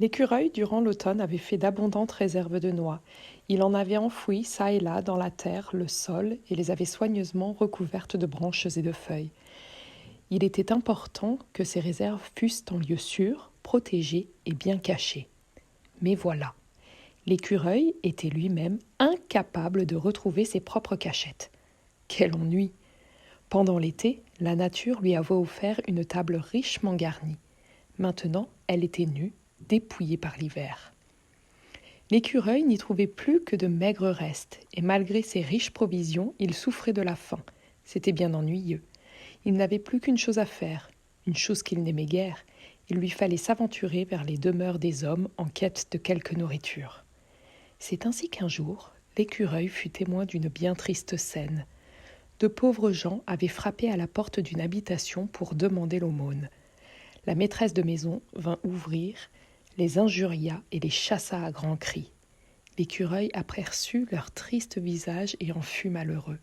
L'écureuil, durant l'automne, avait fait d'abondantes réserves de noix. Il en avait enfoui çà et là dans la terre, le sol, et les avait soigneusement recouvertes de branches et de feuilles. Il était important que ces réserves fussent en lieu sûr, protégées et bien cachées. Mais voilà, l'écureuil était lui-même incapable de retrouver ses propres cachettes. Quel ennui! Pendant l'été, la nature lui avait offert une table richement garnie. Maintenant, elle était nue, dépouillée par l'hiver. L'écureuil n'y trouvait plus que de maigres restes, et malgré ses riches provisions, il souffrait de la faim. C'était bien ennuyeux. Il n'avait plus qu'une chose à faire, une chose qu'il n'aimait guère. Il lui fallait s'aventurer vers les demeures des hommes en quête de quelque nourriture. C'est ainsi qu'un jour, l'écureuil fut témoin d'une bien triste scène. De pauvres gens avaient frappé à la porte d'une habitation pour demander l'aumône. La maîtresse de maison vint ouvrir, les injuria et les chassa à grands cris. L'écureuil aperçut leur triste visage et en fut malheureux.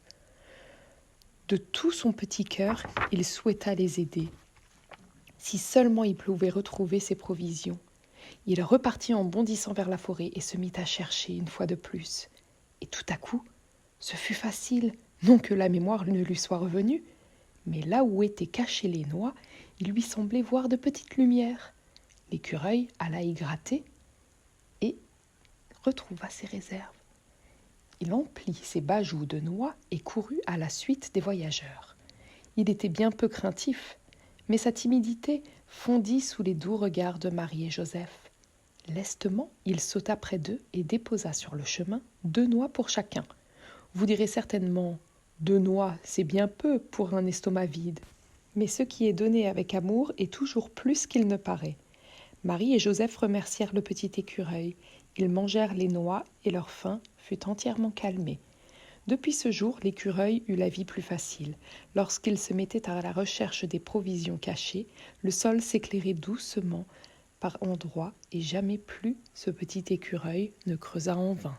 De tout son petit cœur, il souhaita les aider. Si seulement il pouvait retrouver ses provisions. Il repartit en bondissant vers la forêt et se mit à chercher une fois de plus. Et tout à coup, ce fut facile, non que la mémoire ne lui soit revenue, mais là où étaient cachées les noix, il lui semblait voir de petites lumières. L'écureuil alla y gratter et retrouva ses réserves. Il emplit ses bajoux de noix et courut à la suite des voyageurs. Il était bien peu craintif, mais sa timidité fondit sous les doux regards de Marie et Joseph. Lestement, il sauta près d'eux et déposa sur le chemin 2 noix pour chacun. Vous direz certainement, 2 noix, c'est bien peu pour un estomac vide. Mais ce qui est donné avec amour est toujours plus qu'il ne paraît. Marie et Joseph remercièrent le petit écureuil. Ils mangèrent les noix et leur faim fut entièrement calmée. Depuis ce jour, l'écureuil eut la vie plus facile. Lorsqu'il se mettait à la recherche des provisions cachées, le sol s'éclairait doucement par endroits et jamais plus ce petit écureuil ne creusa en vain.